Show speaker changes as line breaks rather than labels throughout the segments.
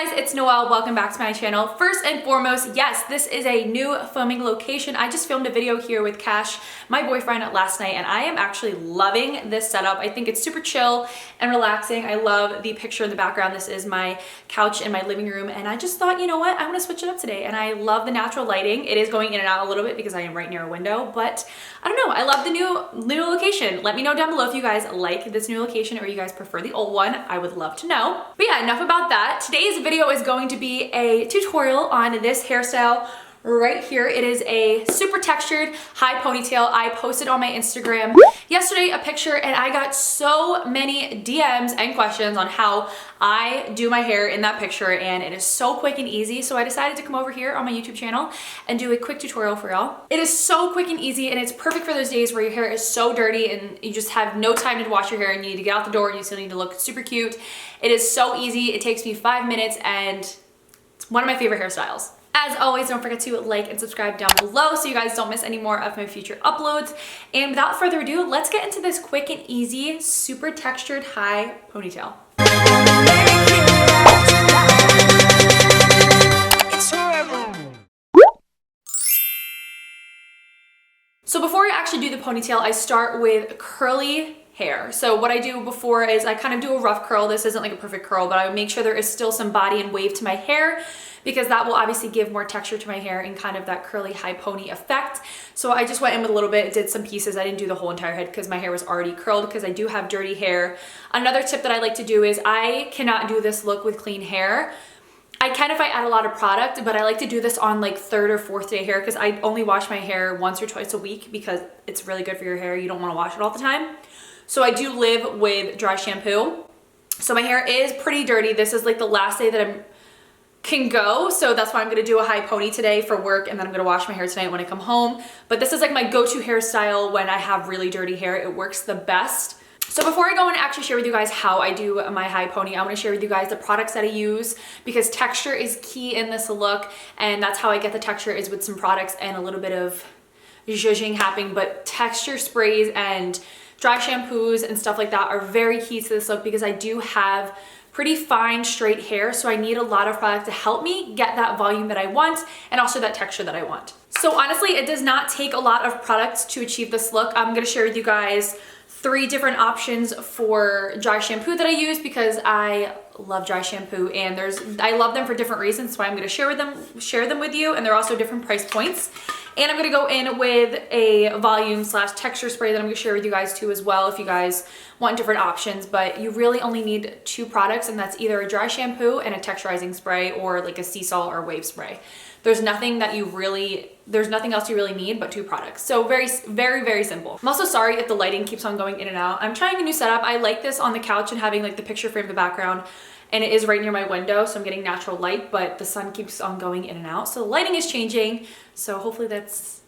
Hey guys, it's Noelle. Welcome back to my channel. First and foremost, yes, this is a new filming location. I just filmed a video here with Cash, my boyfriend, last night, and I am actually loving this setup. I think it's super chill and relaxing. I love the picture in the background. This is my couch in my living room, and I just thought, you know what, I'm gonna switch it up today. And I love the natural lighting. It is going in and out a little bit because I am right near a window, but I don't know, I love the new location. Let me know down below if you guys like this new location or you guys prefer the old one. I would love to know. But yeah, enough about that. Today's video is going to be a tutorial on this hairstyle right here. It is a super textured high ponytail. I posted on my Instagram yesterday a picture and I got so many DMs and questions on how I do my hair in that picture, and it is so quick and easy. So I decided to come over here on my YouTube channel and do a quick tutorial for y'all. It is so quick and easy, and it's perfect for those days where your hair is so dirty and you just have no time to wash your hair and you need to get out the door and you still need to look super cute. It is so easy. It takes me 5 minutes and it's one of my favorite hairstyles. As always, don't forget to like and subscribe down below so you guys don't miss any more of my future uploads. And without further ado, let's get into this quick and easy, super textured high ponytail. So before I actually do the ponytail, I start with curly hair. So what I do before is I kind of do a rough curl. This isn't like a perfect curl, but I would make sure there is still some body and wave to my hair, because that will obviously give more texture to my hair and kind of that curly high pony effect. So I just went in with a little bit, did some pieces. I didn't do the whole entire head because my hair was already curled, because I do have dirty hair. Another tip that I like to do is I cannot do this look with clean hair. I can if I add a lot of product, but I like to do this on like 3rd or 4th day hair, because I only wash my hair once or twice a week because it's really good for your hair. You don't want to wash it all the time. So I do live with dry shampoo. So my hair is pretty dirty. This is like the last day that I can go, so that's why I'm gonna do a high pony today for work, and then I'm gonna wash my hair tonight when I come home. But this is like my go-to hairstyle when I have really dirty hair. It works the best. So before I go and actually share with you guys how I do my high pony, I want to share with you guys the products that I use, because texture is key in this look, and that's how I get the texture, is with some products and a little bit of zhuzhing happening. But texture sprays and dry shampoos and stuff like that are very key to this look, because I do have pretty fine straight hair, so I need a lot of product to help me get that volume that I want and also that texture that I want. So honestly, it does not take a lot of products to achieve this look. I'm going to share with you guys 3 different options for dry shampoo that I use, because I love dry shampoo, and I love them for different reasons, so I'm going to share them with you, and they're also different price points. And I'm going to go in with a volume / texture spray that I'm going to share with you guys too as well, if you guys want different options. But you really only need 2 products, and that's either a dry shampoo and a texturizing spray, or like a sea salt or wave spray. There's nothing else you really need but 2 products. So very, very, very simple. I'm also sorry if the lighting keeps on going in and out. I'm trying a new setup. I like this on the couch and having like the picture frame in the background, and it is right near my window, so I'm getting natural light, but the sun keeps on going in and out. So the lighting is changing, so hopefully that's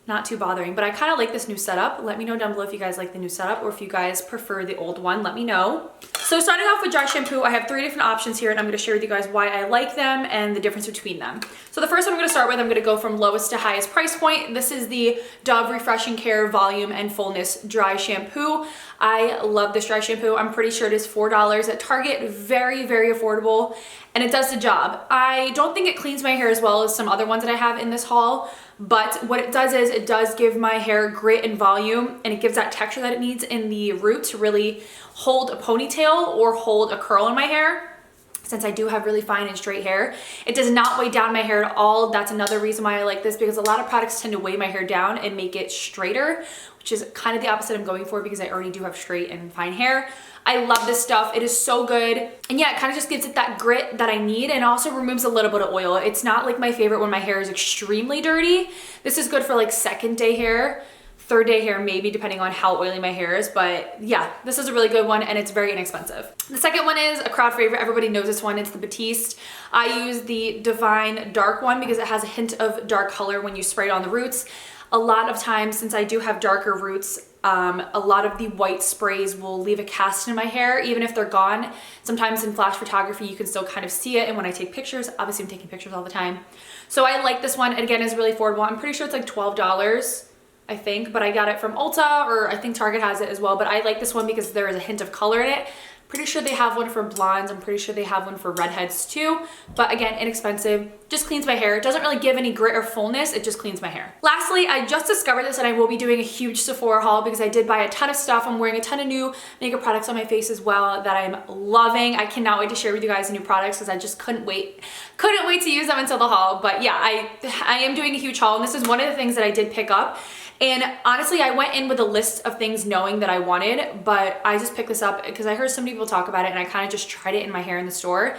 not too bothering. But I kind of like this new setup. Let me know down below if you guys like the new setup, or if you guys prefer the old one, let me know. So starting off with dry shampoo, I have 3 different options here, and I'm going to share with you guys why I like them and the difference between them. So the first one I'm going to start with, I'm going to go from lowest to highest price point. This is the Dove Refreshing Care Volume and Fullness Dry Shampoo. I love this dry shampoo. I'm pretty sure it is $4 at Target. Very, very affordable, and it does the job. I don't think it cleans my hair as well as some other ones that I have in this haul, but what it does is it does give my hair grit and volume, and it gives that texture that it needs in the root to really hold a ponytail or hold a curl in my hair. Since I do have really fine and straight hair, it does not weigh down my hair at all. That's another reason why I like this, because a lot of products tend to weigh my hair down and make it straighter, which is kind of the opposite I'm going for, because I already do have straight and fine hair. I love this stuff. It is so good. And yeah, it kind of just gives it that grit that I need, and also removes a little bit of oil. It's not like my favorite when my hair is extremely dirty. This is good for like 2nd day hair, 3rd day hair maybe, depending on how oily my hair is. But yeah, this is a really good one, and it's very inexpensive. The second one is a crowd favorite. Everybody knows this one. It's the Batiste. I use the Divine Dark one because it has a hint of dark color when you spray it on the roots. A lot of times, since I do have darker roots, a lot of the white sprays will leave a cast in my hair, even if they're gone. Sometimes in flash photography, you can still kind of see it. And when I take pictures, obviously I'm taking pictures all the time. So I like this one. And again, it's really affordable. I'm pretty sure it's like $12. I think, but I got it from Ulta, or I think Target has it as well. But I like this one because there is a hint of color in it. Pretty sure they have one for blondes. I'm pretty sure they have one for redheads too. But again, inexpensive, just cleans my hair. It doesn't really give any grit or fullness, it just cleans my hair. Lastly, I just discovered this and I will be doing a huge Sephora haul because I did buy a ton of stuff. I'm wearing a ton of new makeup products on my face as well that I'm loving. I cannot wait to share with you guys the new products because I just couldn't wait to use them until the haul. But yeah, I am doing a huge haul, and this is one of the things that I did pick up. And honestly, I went in with a list of things knowing that I wanted, but I just picked this up because I heard some people talk about it and I kind of just tried it in my hair in the store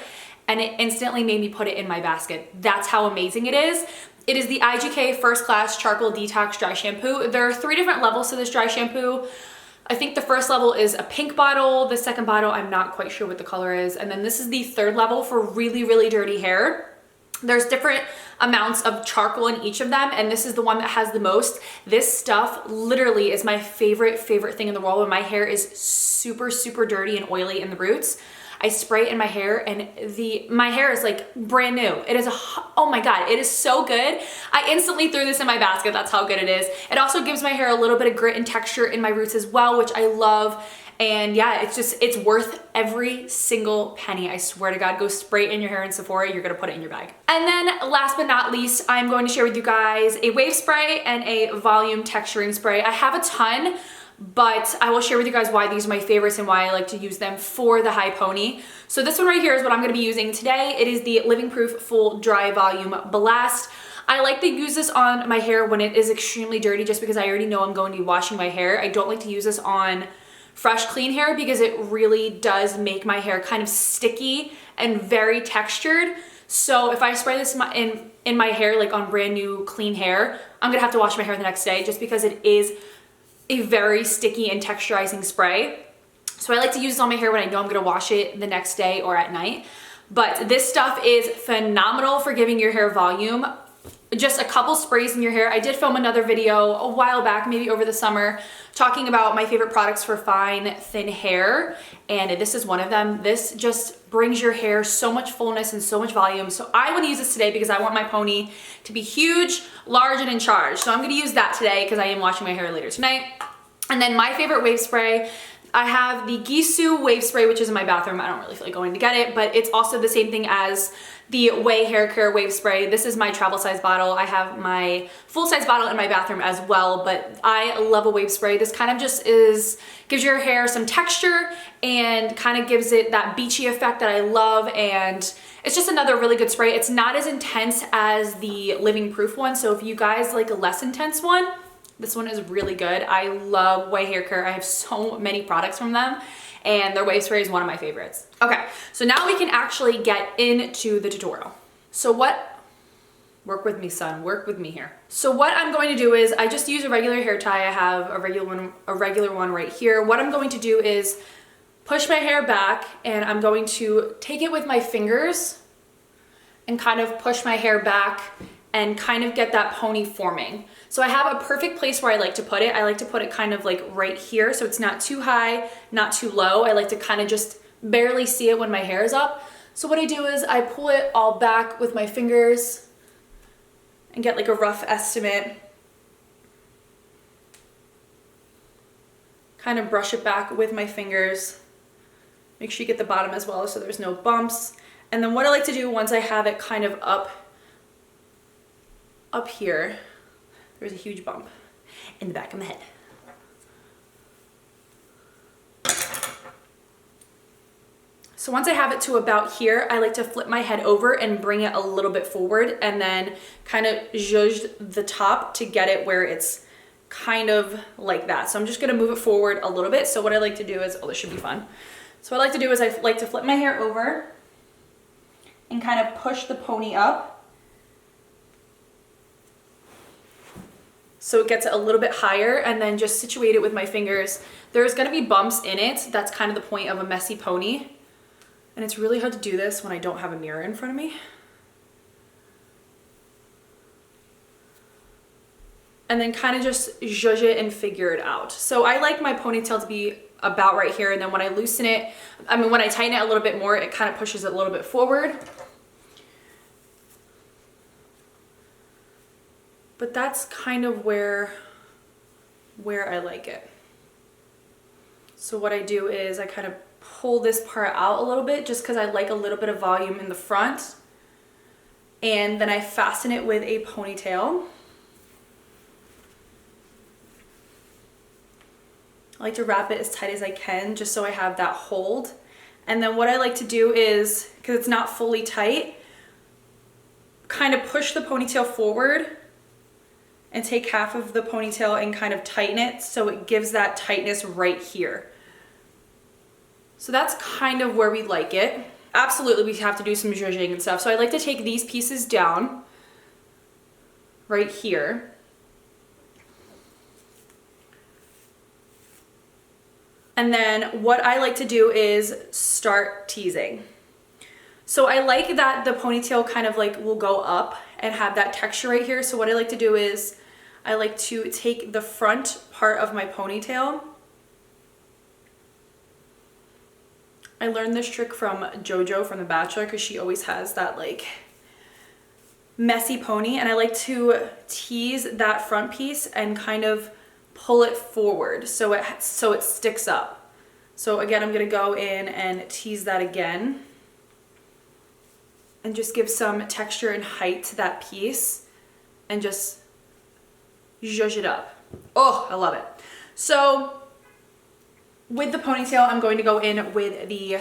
and it instantly made me put it in my basket. That's how amazing it is. It is the IGK First Class Charcoal Detox Dry Shampoo. There are 3 different levels to this dry shampoo. I think the first level is a pink bottle. The second bottle, I'm not quite sure what the color is. And then this is the 3rd level for really, really dirty hair. There's different amounts of charcoal in each of them, and this is the one that has the most. This stuff literally is my favorite thing in the world when my hair is super, super dirty and oily in the roots. I spray it in my hair and my hair is like brand new. It is oh my God, it is so good. I instantly threw this in my basket. That's how good it is. It also gives my hair a little bit of grit and texture in my roots as well, which I love. And yeah, it's worth every single penny. I swear to God, go spray it in your hair in Sephora. You're gonna put it in your bag. And then last but not least, I'm going to share with you guys a wave spray and a volume texturing spray. I have a ton, but I will share with you guys why these are my favorites and why I like to use them for the high pony. So this one right here is what I'm gonna be using today. It is the Living Proof Full Dry Volume Blast. I like to use this on my hair when it is extremely dirty just because I already know I'm going to be washing my hair. I don't like to use this on fresh, clean hair because it really does make my hair kind of sticky and very textured. So if I spray this in my hair, like on brand new clean hair, I'm gonna have to wash my hair the next day just because it is a very sticky and texturizing spray. So I like to use it on my hair when I know I'm gonna wash it the next day or at night. But this stuff is phenomenal for giving your hair volume. Just a couple sprays in your hair. I did film another video a while back, maybe over the summer, talking about my favorite products for fine, thin hair, and this is one of them. This just brings your hair so much fullness and so much volume. So I want to use this today because I want my pony to be huge, large, and in charge. So I'm going to use that today because I am washing my hair later tonight. And then my favorite wave spray, I have the Gisou wave spray, which is in my bathroom. I don't really feel like going to get it, but it's also the same thing as the Ouai hair care wave spray. This is my travel size bottle. I have my full size bottle in my bathroom as well, but I love a wave spray. This kind of just gives your hair some texture and kind of gives it that beachy effect that I love, and it's just another really good spray. It's not as intense as the Living Proof one, so if you guys like a less intense one, this one is really good. I love Ouai hair care. I have so many products from them, and their wave spray is one of my favorites. Okay, so now we can actually get into the tutorial. So work with me, son, work with me here. So what I'm going to do is I just use a regular hair tie. I have a regular one right here. What I'm going to do is push my hair back, and I'm going to take it with my fingers and kind of push my hair back and kind of get that pony forming. So I have a perfect place where I like to put it. I like to put it kind of like right here, so it's not too high, not too low. I like to kind of just barely see it when my hair is up. So what I do is I pull it all back with my fingers and get like a rough estimate. Kind of brush it back with my fingers. Make sure you get the bottom as well so there's no bumps. And then what I like to do once I have it kind of up here, there's a huge bump in the back of my head. So once I have it to about here, I like to flip my head over and bring it a little bit forward and then kind of zhuzh the top to get it where it's kind of like that. So I'm just gonna move it forward a little bit. So what I like to do is, oh, this should be fun. So what I like to do is I like to flip my hair over and kind of push the pony up, so it gets a little bit higher, and then just situate it with my fingers. There's gonna be bumps in it. That's kind of the point of a messy pony. And it's really hard to do this when I don't have a mirror in front of me. And then kind of just zhuzh it and figure it out. So I like my ponytail to be about right here, and then when I loosen it, when I tighten it a little bit more, it kind of pushes it a little bit forward. But that's kind of where I like it. So what I do is I kind of pull this part out a little bit just because I like a little bit of volume in the front. And then I fasten it with a ponytail. I like to wrap it as tight as I can just so I have that hold. And then what I like to do is, because it's not fully tight, kind of push the ponytail forward and take half of the ponytail and kind of tighten it so it gives that tightness right here. So that's kind of where we like it. Absolutely, we have to do some zhuzhing and stuff. So I like to take these pieces down right here. And then what I like to do is start teasing. So I like that the ponytail kind of like will go up and have that texture right here. So what I like to do is I like to take the front part of my ponytail. I learned this trick from JoJo from The Bachelor because she always has that like messy pony, and I like to tease that front piece and kind of pull it forward so it sticks up. So again, I'm gonna go in and tease that again and just give some texture and height to that piece and just zhuzh it up. Oh, I love it. So with the ponytail, I'm going to go in with the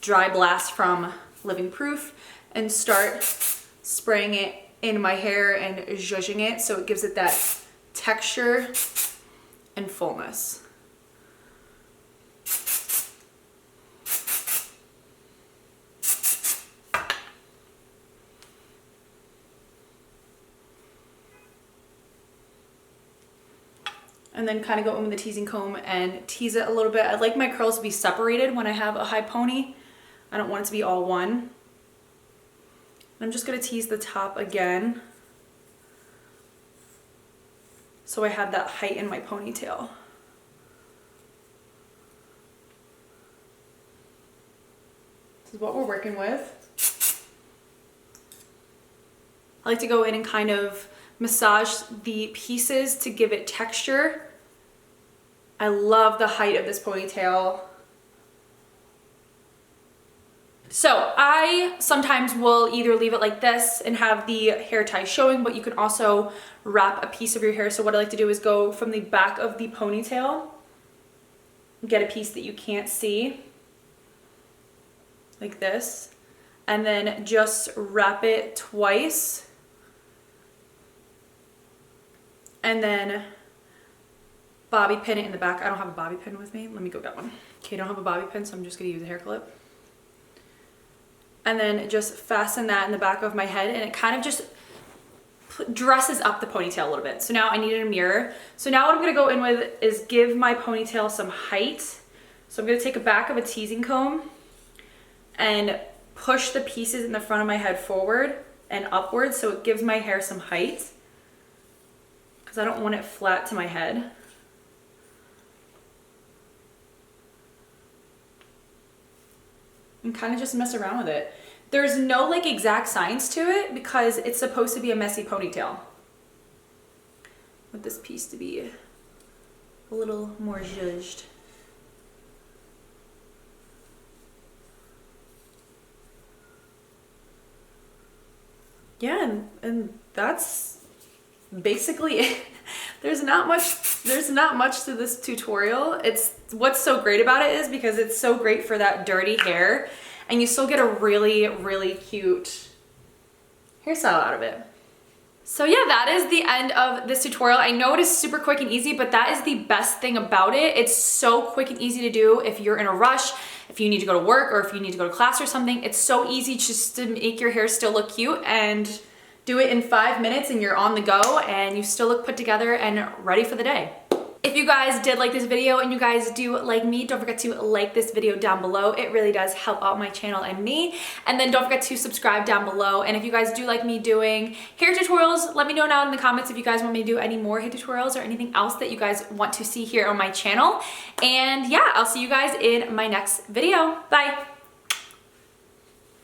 Dry Blast from Living Proof and start spraying it in my hair and zhuzhing it so it gives it that texture and fullness. And then kind of go in with the teasing comb and tease it a little bit. I like my curls to be separated when I have a high pony. I don't want it to be all one. I'm just going to tease the top again so I have that height in my ponytail. This is what we're working with. I like to go in and kind of massage the pieces to give it texture. I love the height of this ponytail. So I sometimes will either leave it like this and have the hair tie showing, but you can also wrap a piece of your hair. So what I like to do is go from the back of the ponytail, get a piece that you can't see, like this, and then just wrap it twice. And then bobby pin it in the back. I don't have a bobby pin with me. Let me go get one. Okay, I don't have a bobby pin, so I'm just gonna use a hair clip. And then just fasten that in the back of my head, and it kind of just dresses up the ponytail a little bit. So now I needed a mirror. So now what I'm gonna go in with is give my ponytail some height. So I'm gonna take a back of a teasing comb and push the pieces in the front of my head forward and upwards so it gives my hair some height, because I don't want it flat to my head. And kind of just mess around with it. There's no like exact science to it because it's supposed to be a messy ponytail. Want this piece to be a little more zhuzhed. Yeah, and that's basically it. There's not much to this tutorial. It's what's so great about it is because it's so great for that dirty hair, and you still get a really, really cute hairstyle out of it. So yeah, that is the end of this tutorial. I know it is super quick and easy, but that is the best thing about it. It's so quick and easy to do if you're in a rush, if you need to go to work, or if you need to go to class or something. It's so easy just to make your hair still look cute, and do it in 5 minutes and you're on the go and you still look put together and ready for the day. If you guys did like this video and you guys do like me, don't forget to like this video down below. It really does help out my channel and me. And then don't forget to subscribe down below. And if you guys do like me doing hair tutorials, let me know down in the comments if you guys want me to do any more hair tutorials or anything else that you guys want to see here on my channel. And yeah, I'll see you guys in my next video. Bye.